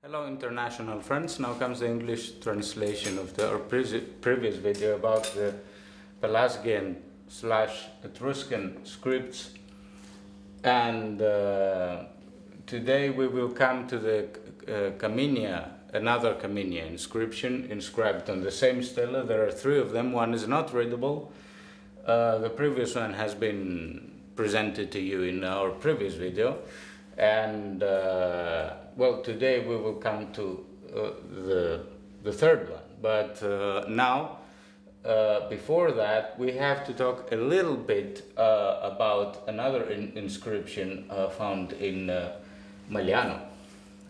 Hello international friends, now comes the English translation of our previous video about the Pelasgian / Etruscan scripts, and today we will come to the another Caminia inscription inscribed on the same stela. There are three of them. One is not readable. The previous one has been presented to you in our previous video, and well, today we will come to the third one, but now before that we have to talk a little bit about another inscription found in Maliano,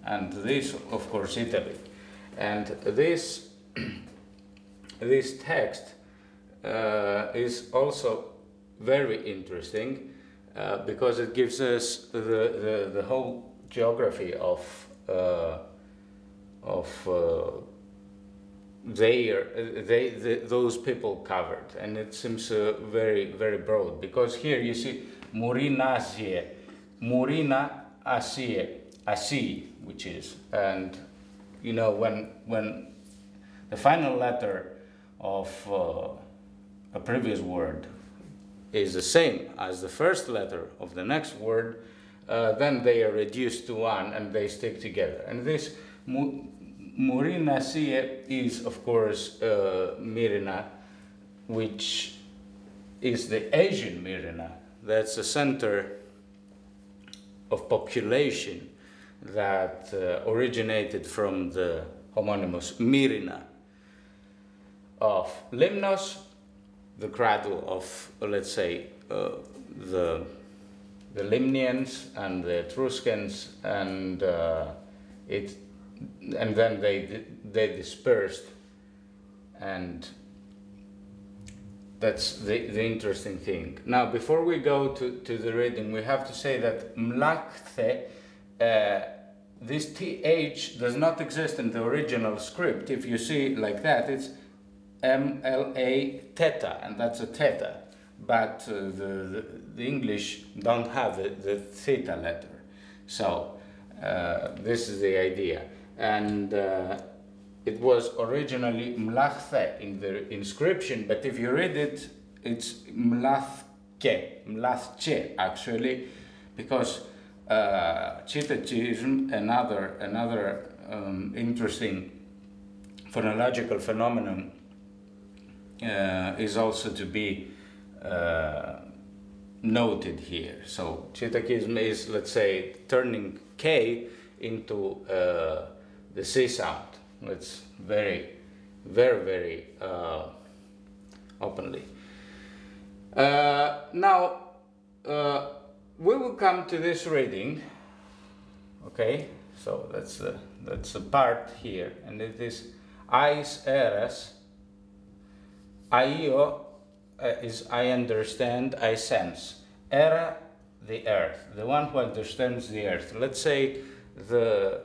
and this of course Italy, and this this text is also very interesting because it gives us the whole geography of those people covered, and it seems very broad, because here you see Myrina Asie, which is, and you know, when the final letter of a previous word is the same as the first letter of the next word, then they are reduced to one and they stick together. And this Myrina is of course Myrina, which is the Asian Myrina. That's a center of population that originated from the homonymous Myrina of Lemnos, the cradle of, let's say, the Lemnians and the Etruscans, and then they dispersed, and that's the interesting thing. Now, before we go to the reading, we have to say that mlachthe, this th does not exist in the original script. If you see like that, it's MLA theta, and that's a theta, but the English don't have the theta letter, so this is the idea. And it was originally mlachthe in the inscription, but if you read it, it's mlathche actually, because Citacism, another interesting phonological phenomenon, is also to be noted here. So Citacism is, let's say, turning K into the C sound. It's very openly. Now we will come to this reading. Okay, so that's a part here, and it is Ais eras. Aio is I understand, I sense. Era, the earth, the one who understands the earth. Let's say the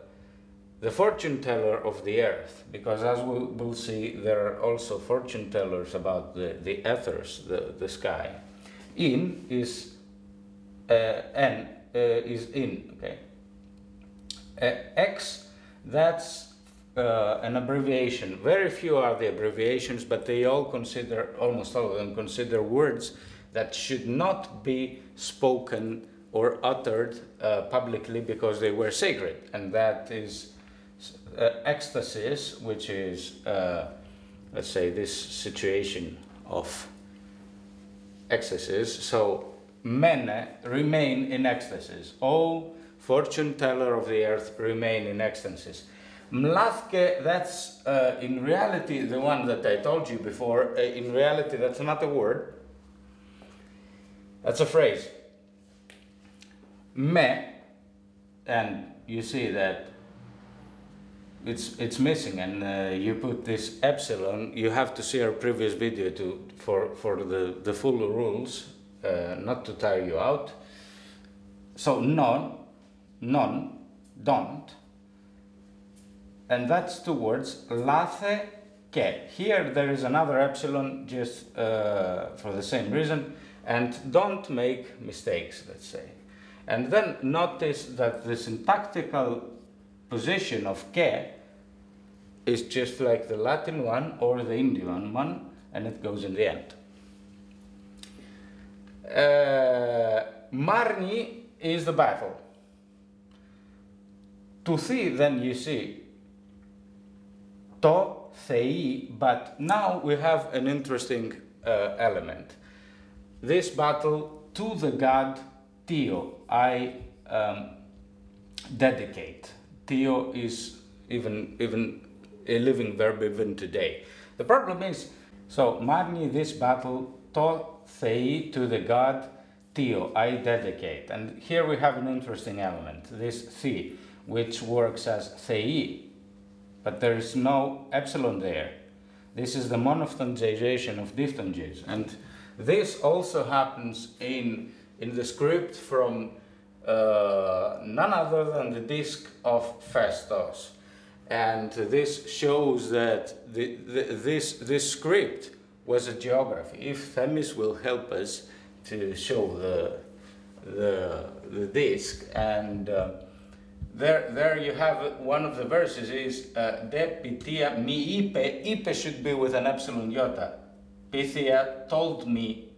fortune teller of the earth, because as we'll see, there are also fortune tellers about the ethers, the sky. In is N is in, okay. X, that's an abbreviation. Very few are the abbreviations, but they all consider, almost all of them consider words that should not be spoken or uttered publicly because they were sacred, and that is ecstasis, which is, let's say, this situation of ecstasies. So, mene, remain in ecstasies. O fortune teller of the earth, remain in ecstasies. Mlathke, that's in reality the one that I told you before. In reality, that's not a word, that's a phrase. Me, and you see that it's missing, and you put this epsilon. You have to see our previous video for the full rules, not to tire you out. So none, don't. And that's two words, lathe ke. Here there is another epsilon just for the same reason, and don't make mistakes, let's say. And then notice that the syntactical position of ke is just like the Latin one or the Indian one, and it goes in the end. Marni is the battle. To see, then you see to, thei, but now we have an interesting element. This battle to the god Tio, I dedicate. Tio is even a living verb even today. The problem is, so Marni, this battle, to thei, to the god Tio, I dedicate. And here we have an interesting element, this thi, which works as thei, but there is no epsilon there. This is the monophthongization of diphthonges, and this also happens in the script from none other than the disc of Festos. And this shows that this script was a geography. If Themis will help us to show the disc, and there you have one of the verses is de pitia mi ipe should be with an epsilon iota. Pythia told me,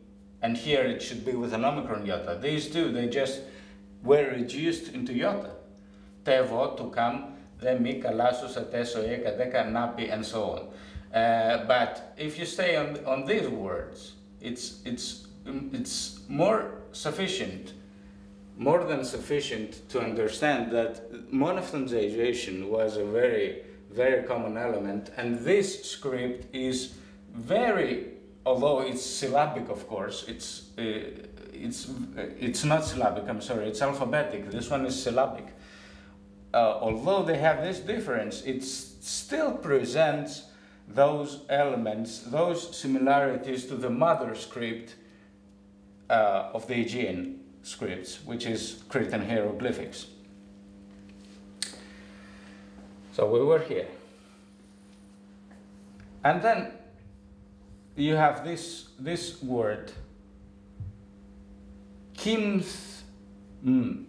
and here it should be with an omicron iota. These two, they just were reduced into iota. Tevo, to come, the mi kalasus ateso eka deka napi, and so on. But if you stay on these words, it's more sufficient, more than sufficient to understand that monophthongization was a very, very common element, and this script is very, although it's syllabic, of course, it's not syllabic, I'm sorry, it's alphabetic. This one is syllabic. Although they have this difference, it still presents those elements, those similarities to the mother script of the Aegean scripts, which is Cretan hieroglyphics. So we were here. And then you have this word, kimth, and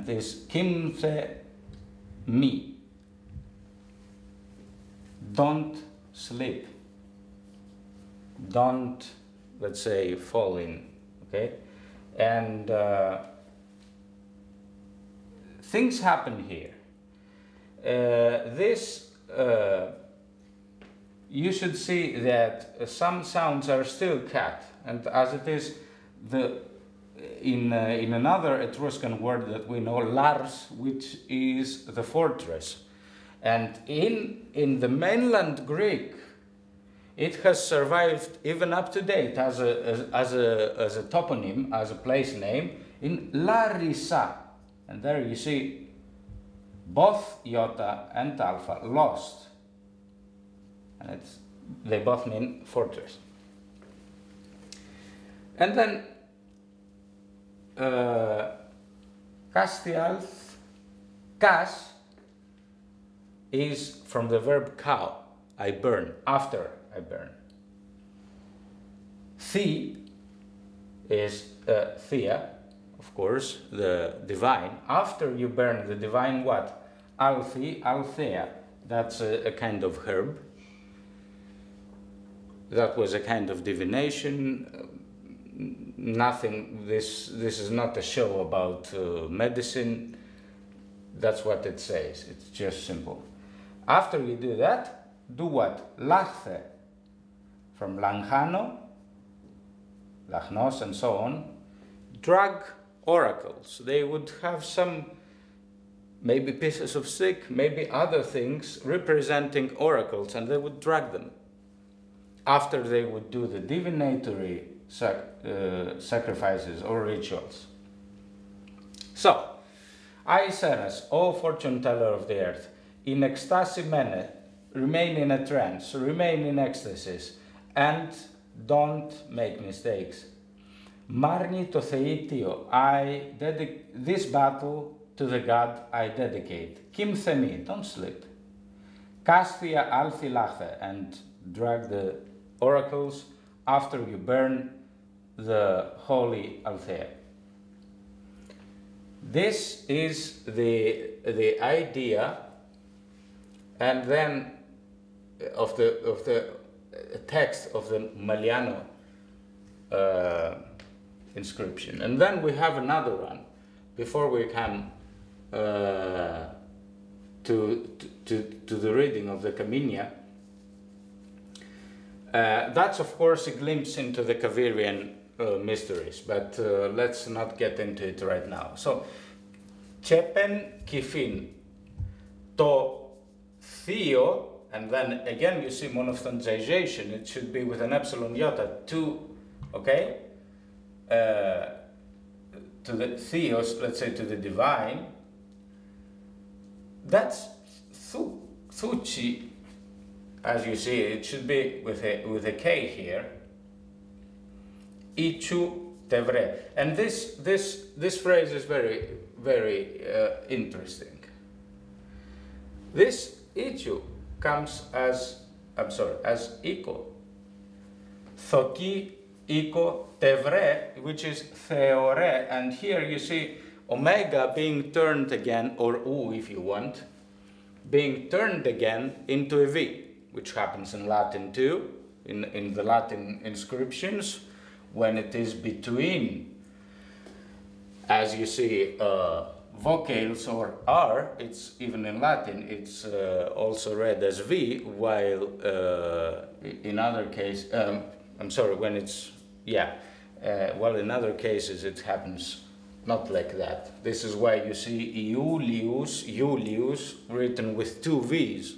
this kimthe mi. Don't sleep. Don't, let's say, fall in, okay? And things happen here. You should see that some sounds are still cut, and as it is in another Etruscan word that we know, Lars, which is the fortress. And in the mainland Greek, it has survived even up to date as a toponym, as a place name, in Larissa. And there you see both iota and alpha lost. And they both mean fortress. And then Castialth, cas is from the verb cow, I burn, after I burn. The is thea, of course, the divine. After you burn the divine what? Althi, althea, that's a kind of herb. That was a kind of divination. Nothing, this is not a show about medicine. That's what it says, it's just simple. After you do that, do what? Lachthe, from langhano, lachnos, and so on. Drag oracles. They would have some, maybe pieces of stick, maybe other things representing oracles, and they would drag them. After they would do the divinatory sacrifices or rituals. So, Aeseras, O fortune teller of the earth, in ecstasy mene, remain in a trance, remain in ecstasies, and don't make mistakes. Marni to theitio, I dedicate this battle to the god I dedicate. Kim themi, don't sleep. Castia althi lache, and drag the oracles after you burn the holy althea. This is the idea, and then of the text of the Maliano inscription. And then we have another one before we come to the reading of the Caminia. That's of course a glimpse into the Cavirian mysteries, but let's not get into it right now. So, Chepen Kifin to Theo, and then again you see monophthongization, it should be with an epsilon iota, to, okay? To the Theos, let's say to the divine, that's Thuchi, as you see, it should be with a K here. Ichu tevre, and this phrase is very, very interesting. This ichu comes as iko, thoki iko tevre, which is theore, and here you see omega being turned again, or u if you want, being turned again into a v, which happens in Latin too, in the Latin inscriptions, when it is between, as you see, vocales or R, it's even in Latin, it's also read as V, while in other cases, when it's, well, in other cases it happens not like that. This is why you see Iulius written with two V's.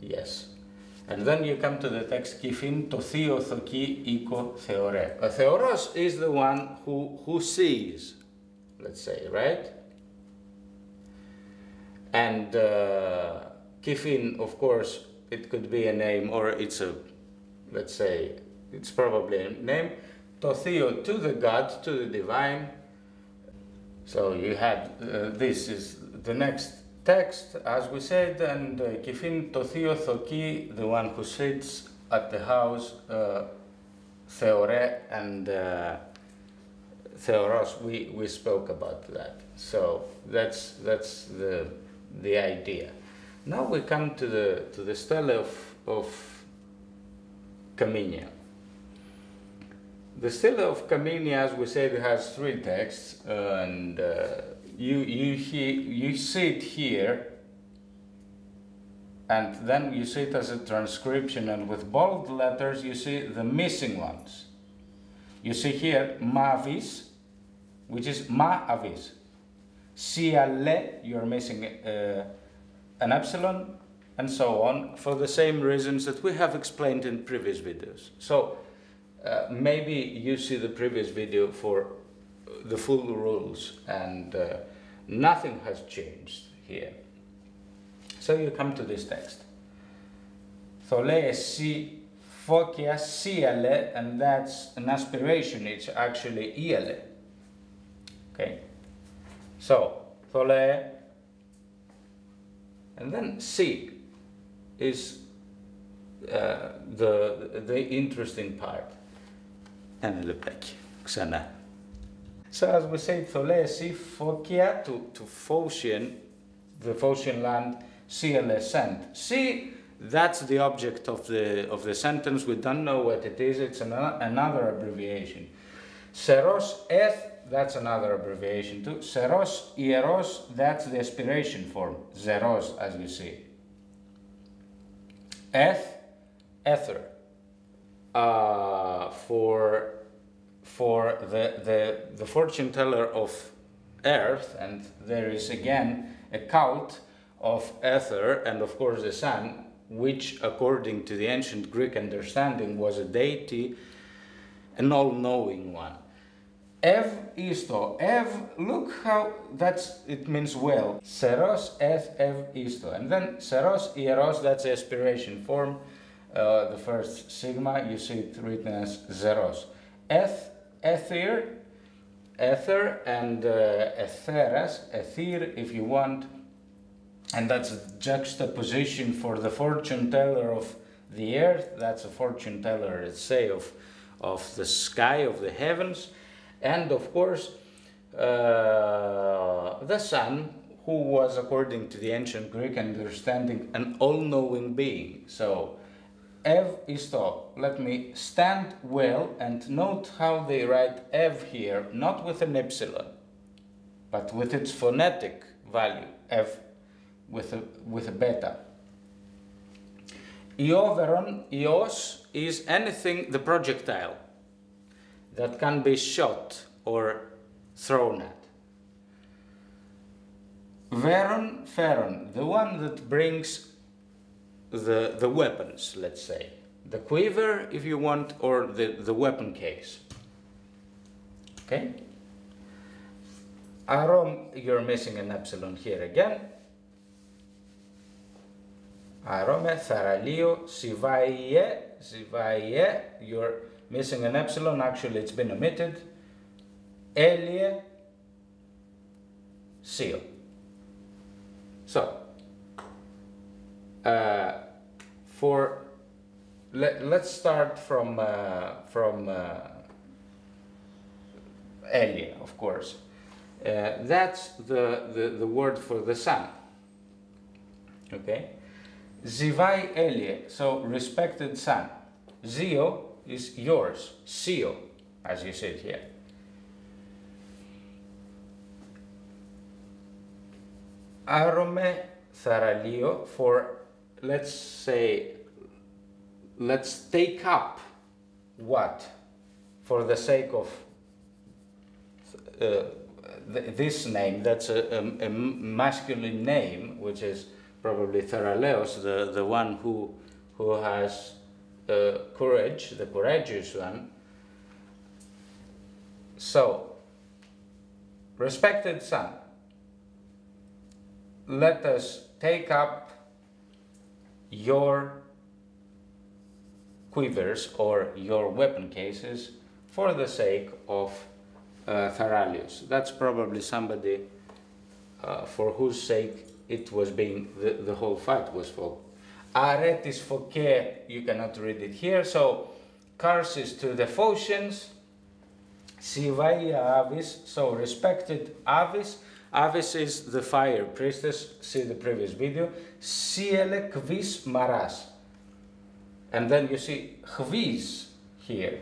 Yes. And then you come to the text, Kifin to theo thoki iko theore. Theoros is the one who sees, let's say, right? And Kifin, of course, it could be a name, or it's a, let's say, it's probably a name. To theo, to the God, to the divine. So you had, this is the next text, as we said, and Kifin to theo thoki, the one who sits at the house, theore, and theoros, we spoke about that. So that's the idea. Now we come to the stele of Caminia. The stele of Caminia, as we said, has three texts, and you see it here, and then you see it as a transcription, and with bold letters you see the missing ones. You see here mavis, which is ma avis. Siale, you're missing an epsilon, and so on, for the same reasons that we have explained in previous videos. So maybe you see the previous video for the full rules, and nothing has changed here. So you come to this text. Thole si fokia siale, and that's an aspiration, it's actually iale. Okay? So, thole, and then si is the interesting part. And Xana. So as we say, thole si fokia, to Phocian, the Phocian land, siale sent. Si, that's the object of the sentence. We don't know what it is. It's another abbreviation. Seros eth, that's another abbreviation too. Seros ieros, that's the aspiration form. Zeros, as you see. Eth, ether. For the fortune teller of earth, and there is again a cult of ether, and of course the sun, which according to the ancient Greek understanding was a deity, an all-knowing one. Ev isto, Ev, look how it means well. Seros eth ev isto, and then seros ieros, that's the aspiration form. The first sigma, you see it written as zeros. Eth, ether, and etheras, ether if you want, and that's a juxtaposition for the fortune teller of the earth, that's a fortune teller, let's say, of the sky, of the heavens, and of course the sun, who was, according to the ancient Greek understanding, an all-knowing being. So Ev isto, let me stand well and note how they write Ev here, not with an epsilon, but with its phonetic value, Ev, with a beta. Ioveron, Ios, is anything, the projectile, that can be shot or thrown at. Veron, Feron, the one that brings the weapons, let's say. The quiver, if you want, or the weapon case. Okay? Arom, you're missing an epsilon here again. Arome, Tharalio, Sivaie, you're missing an epsilon, actually it's been omitted. Elie, Sio. So, let's start from Elie, of course. That's the word for the sun. Okay? Zivai Elie, so respected son. Zio is yours. Sio, as you see it here. Arome Tharalio, for, let's say, let's take up what? For the sake of this name, that's a masculine name, which is probably Tharaleos, the one who has courage, the courageous one. So, respected son, let us take up your quivers or your weapon cases for the sake of Tharalius. That's probably somebody for whose sake it was being, the whole fight was for. Aretis Phoke, you cannot read it here, so curses to the Phocians. Sivaia Avis, so respected Avis. Avis is the fire priestess, see the previous video. Siele Kvis Maras. And then you see Kvis here.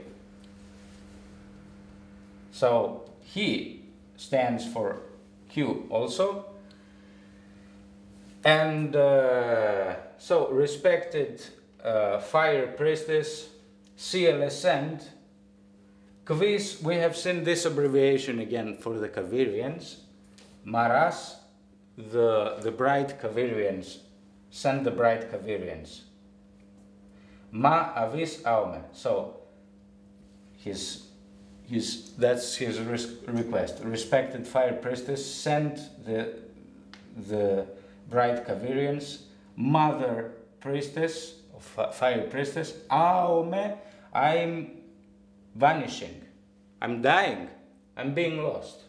So he stands for Q also. And so respected fire priestess, Siele Kvis, we have seen this abbreviation again for the Kavirians. Maras, the bright Kavirians, send the bright Kavirians. Ma avis aume, so that's his request. Respected fire priestess, send the bright Kavirians. Mother priestess, fire priestess, aume, I'm vanishing, I'm dying, I'm being lost.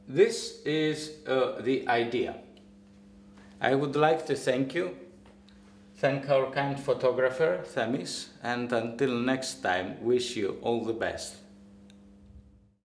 This is the idea. I would like to thank our kind photographer, Themis, and until next time, wish you all the best.